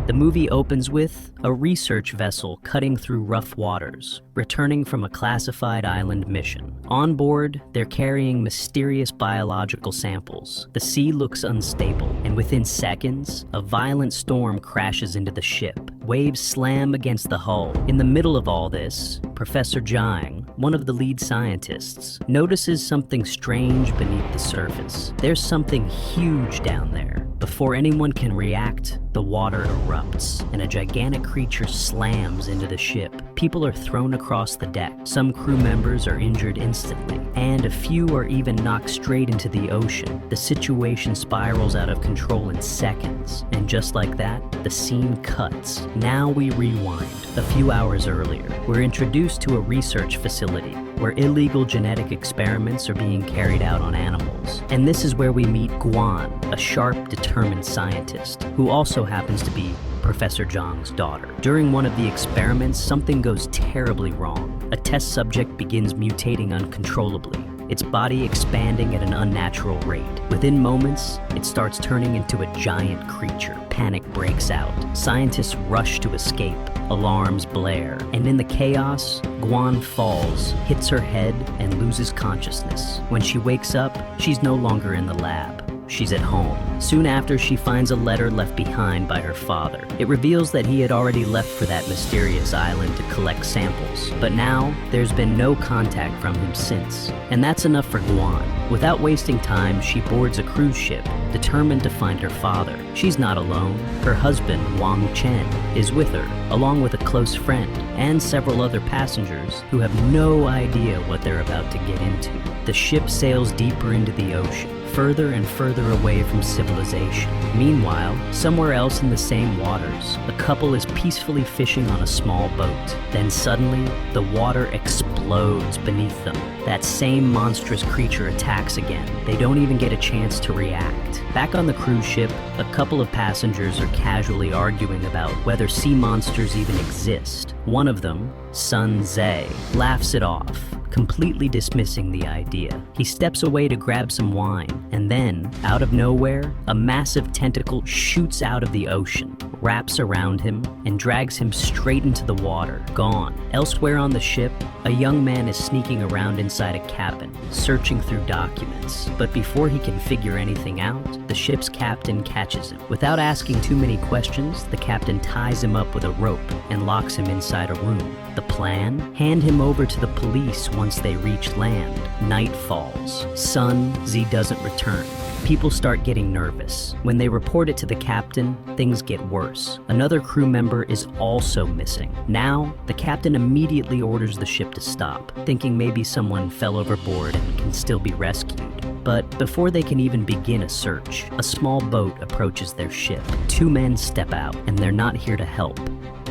The movie opens with a research vessel cutting through rough waters, returning from a classified island mission. On board, they're carrying mysterious biological samples. The sea looks unstable, and within seconds, a violent storm crashes into the ship. Waves slam against the hull. In the middle of all this, Professor Jiang, one of the lead scientists, notices something strange beneath the surface. There's something huge down there. Before anyone can react, the water erupts, and a gigantic creature slams into the ship. People are thrown across the deck. Some crew members are injured instantly, and a few are even knocked straight into the ocean. The situation spirals out of control in seconds, and just like that, the scene cuts. Now we rewind. A few hours earlier, we're introduced to a research facility where illegal genetic experiments are being carried out on animals. And this is where we meet Guan, a sharp, determined scientist, who also happens to be Professor Zhang's daughter. During one of the experiments, something goes terribly wrong. A test subject begins mutating uncontrollably, its body expanding at an unnatural rate. Within moments, it starts turning into a giant creature. Panic breaks out. Scientists rush to escape. Alarms blare. And in the chaos, Guan falls, hits her head, and loses consciousness. When she wakes up, she's no longer in the lab. She's at home. Soon after, she finds a letter left behind by her father. It reveals that he had already left for that mysterious island to collect samples. But now, there's been no contact from him since. And that's enough for Guan. Without wasting time, she boards a cruise ship, determined to find her father. She's not alone. Her husband, Wang Chen, is with her, along with a close friend, and several other passengers who have no idea what they're about to get into. The ship sails deeper into the ocean, further and further away from civilization. Meanwhile, somewhere else in the same waters, a couple is peacefully fishing on a small boat. Then suddenly, the water explodes beneath them. That same monstrous creature attacks again. They don't even get a chance to react. Back on the cruise ship, a couple of passengers are casually arguing about whether sea monsters even exist. One of them, Sun Zhe, laughs it off, completely dismissing the idea. He steps away to grab some wine, and then, out of nowhere, a massive tentacle shoots out of the ocean, wraps around him, and drags him straight into the water, gone. Elsewhere on the ship, a young man is sneaking around inside a cabin, searching through documents. But before he can figure anything out, the ship's captain catches him. Without asking too many questions, the captain ties him up with a rope and locks him inside a room. The plan? Hand him over to the police once they reach land. Night falls. Sun Zhe doesn't return. People start getting nervous. When they report it to the captain, things get worse. Another crew member is also missing. Now, the captain immediately orders the ship to stop, thinking maybe someone fell overboard and can still be rescued. But before they can even begin a search, a small boat approaches their ship. Two men step out, and they're not here to help.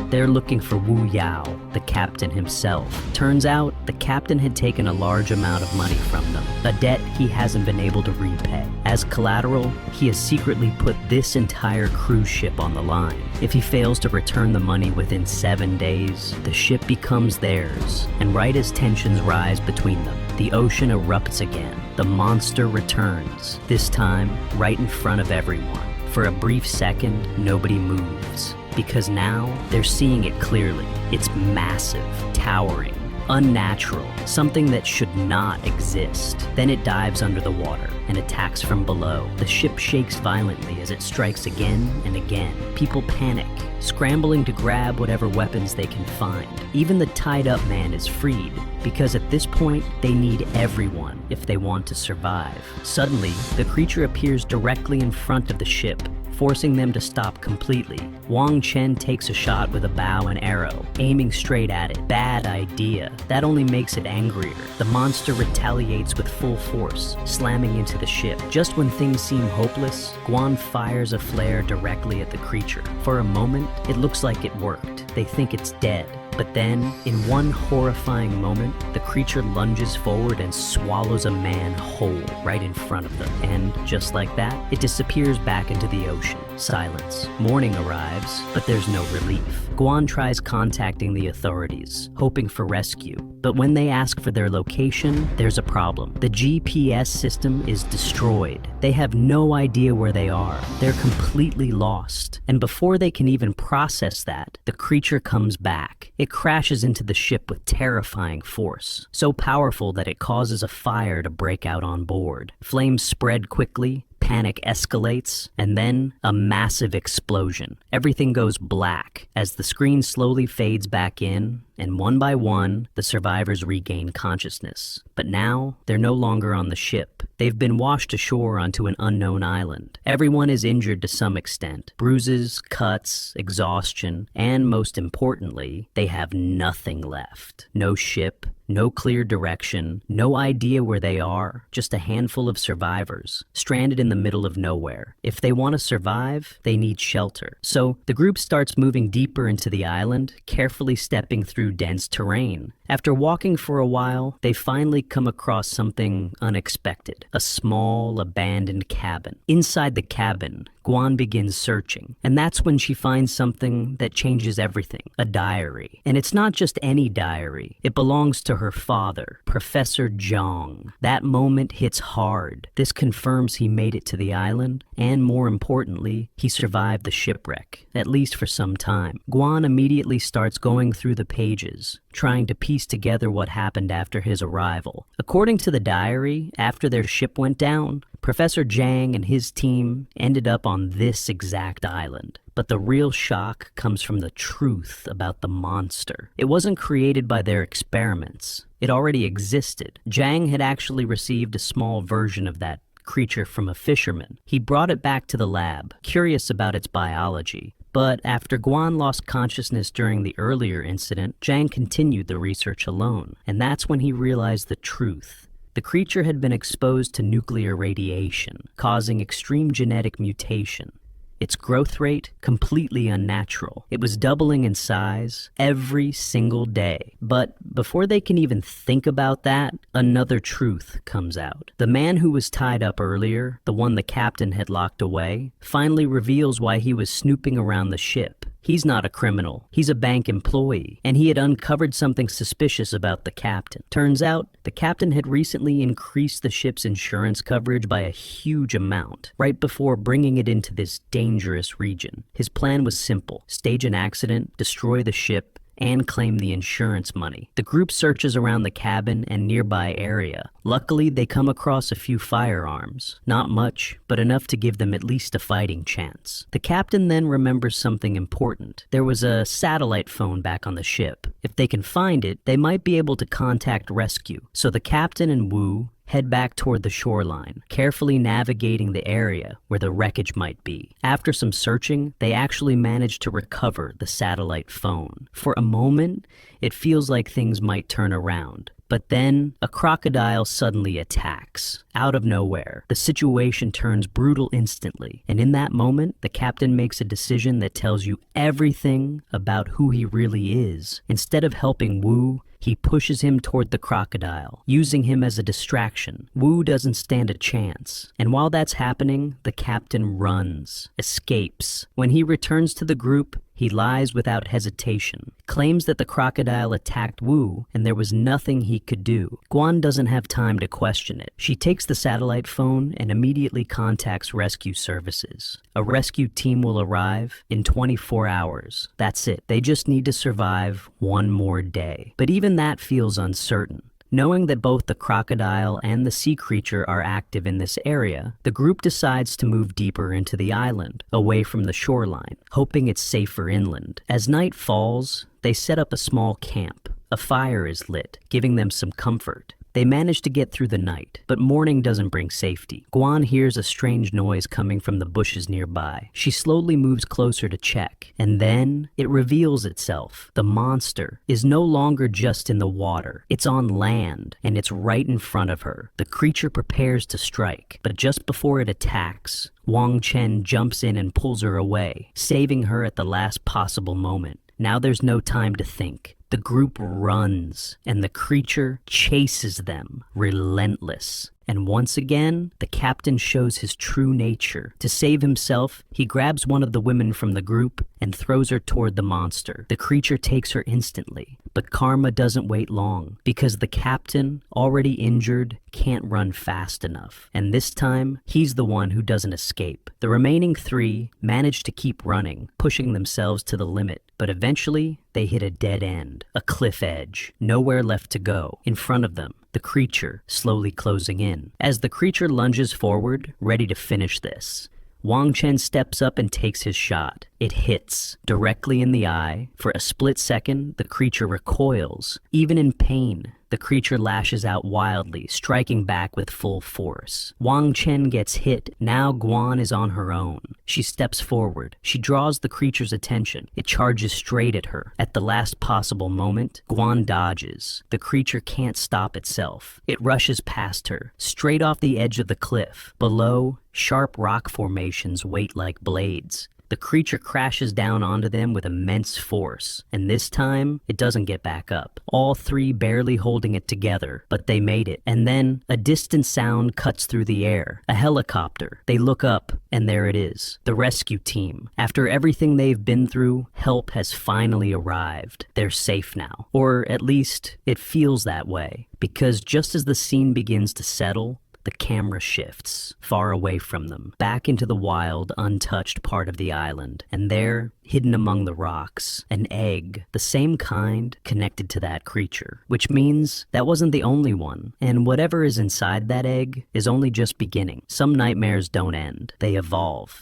They're looking for Wu Yao, the captain himself. Turns out, the captain had taken a large amount of money from them, a debt he hasn't been able to repay. As collateral, he has secretly put this entire cruise ship on the line. If he fails to return the money within 7 days, the ship becomes theirs. And right as tensions rise between them, the ocean erupts again. The monster returns, this time right in front of everyone. For a brief second, nobody moves. Because now, they're seeing it clearly. It's massive, towering, unnatural, something that should not exist. Then it dives under the water and attacks from below. The ship shakes violently as it strikes again and again. People panic, scrambling to grab whatever weapons they can find. Even the tied-up man is freed, because at this point, they need everyone if they want to survive. Suddenly, the creature appears directly in front of the ship, forcing them to stop completely. Wang Chen takes a shot with a bow and arrow, aiming straight at it. Bad idea. That only makes it angrier. The monster retaliates with full force, slamming into the ship. Just when things seem hopeless, Guan fires a flare directly at the creature. For a moment, it looks like it worked. They think it's dead. But then, in one horrifying moment, the creature lunges forward and swallows a man whole right in front of them. And just like that, it disappears back into the ocean. Silence. Morning arrives, but there's no relief. Guan tries contacting the authorities, hoping for rescue. But when they ask for their location, there's a problem. The GPS system is destroyed. They have no idea where they are. They're completely lost. And before they can even process that, the creature comes back. It crashes into the ship with terrifying force, so powerful that it causes a fire to break out on board. Flames spread quickly, panic escalates, and then a massive explosion. Everything goes black as the screen slowly fades back in, and one by one, the survivors regain consciousness. But now, they're no longer on the ship. They've been washed ashore onto an unknown island. Everyone is injured to some extent. Bruises, cuts, exhaustion, and most importantly, they have nothing left. No ship, no clear direction, no idea where they are, just a handful of survivors, stranded in the middle of nowhere. If they want to survive, they need shelter. So the group starts moving deeper into the island, carefully stepping through dense terrain. After walking for a while, they finally come across something unexpected. A small, abandoned cabin. Inside the cabin, Guan begins searching, and that's when she finds something that changes everything. A diary. And it's not just any diary. It belongs to her father, Professor Zhang. That moment hits hard. This confirms he made it to the island, and more importantly, he survived the shipwreck, at least for some time. Guan immediately starts going through the pages, trying to piece together what happened after his arrival. According to the diary, after their ship went down, Professor Zhang and his team ended up on this exact island. But the real shock comes from the truth about the monster. It wasn't created by their experiments. It already existed. Zhang had actually received a small version of that creature from a fisherman. He brought it back to the lab, curious about its biology. But after Guan lost consciousness during the earlier incident, Zhang continued the research alone. And that's when he realized the truth. The creature had been exposed to nuclear radiation, causing extreme genetic mutation. Its growth rate, completely unnatural. It was doubling in size every single day. But before they can even think about that, another truth comes out. The man who was tied up earlier, the one the captain had locked away, finally reveals why he was snooping around the ship. He's not a criminal. He's a bank employee, and he had uncovered something suspicious about the captain. Turns out, the captain had recently increased the ship's insurance coverage by a huge amount, right before bringing it into this dangerous region. His plan was simple: stage an accident, destroy the ship, and claim the insurance money. The group searches around the cabin and nearby area. Luckily, they come across a few firearms. Not much, but enough to give them at least a fighting chance. The captain then remembers something important. There was a satellite phone back on the ship. If they can find it, they might be able to contact rescue. So the captain and Wu head back toward the shoreline, carefully navigating the area where the wreckage might be. After some searching, they actually manage to recover the satellite phone. For a moment, it feels like things might turn around. But then, a crocodile suddenly attacks. Out of nowhere, the situation turns brutal instantly. And in that moment, the captain makes a decision that tells you everything about who he really is. Instead of helping Wu, he pushes him toward the crocodile, using him as a distraction. Wu doesn't stand a chance. And while that's happening, the captain runs, escapes. When he returns to the group, he lies without hesitation, claims that the crocodile attacked Wu and there was nothing he could do. Guan doesn't have time to question it. She takes the satellite phone and immediately contacts rescue services. A rescue team will arrive in 24 hours. That's it. They just need to survive one more day. But even that feels uncertain. Knowing that both the crocodile and the sea creature are active in this area, the group decides to move deeper into the island, away from the shoreline, hoping it's safer inland. As night falls, they set up a small camp. A fire is lit, giving them some comfort. They manage to get through the night, but morning doesn't bring safety. Guan hears a strange noise coming from the bushes nearby. She slowly moves closer to check, and then it reveals itself. The monster is no longer just in the water. It's on land, and it's right in front of her. The creature prepares to strike, but just before it attacks, Wang Chen jumps in and pulls her away, saving her at the last possible moment. Now there's no time to think. The group runs, and the creature chases them, relentless. And once again, the captain shows his true nature. To save himself, he grabs one of the women from the group and throws her toward the monster. The creature takes her instantly, but karma doesn't wait long, because the captain, already injured, can't run fast enough. And this time, he's the one who doesn't escape. The remaining 3 manage to keep running, pushing themselves to the limit, but eventually, they hit a dead end, a cliff edge, nowhere left to go. In front of them, the creature slowly closing in. As the creature lunges forward, ready to finish this, Wang Chen steps up and takes his shot. It hits directly in the eye. For a split second, the creature recoils. Even in pain, the creature lashes out wildly, striking back with full force. Wang Chen gets hit. Now Guan is on her own. She steps forward. She draws the creature's attention. It charges straight at her. At the last possible moment, Guan dodges. The creature can't stop itself. It rushes past her, straight off the edge of the cliff. Below, sharp rock formations wait like blades. The creature crashes down onto them with immense force, and this time, it doesn't get back up. All 3 barely holding it together, but they made it. And then, a distant sound cuts through the air. A helicopter. They look up, and there it is. The rescue team. After everything they've been through, help has finally arrived. They're safe now. Or at least, it feels that way. Because just as the scene begins to settle, the camera shifts, far away from them, back into the wild, untouched part of the island. And there, hidden among the rocks, an egg, the same kind, connected to that creature. Which means that wasn't the only one. And whatever is inside that egg is only just beginning. Some nightmares don't end. They evolve.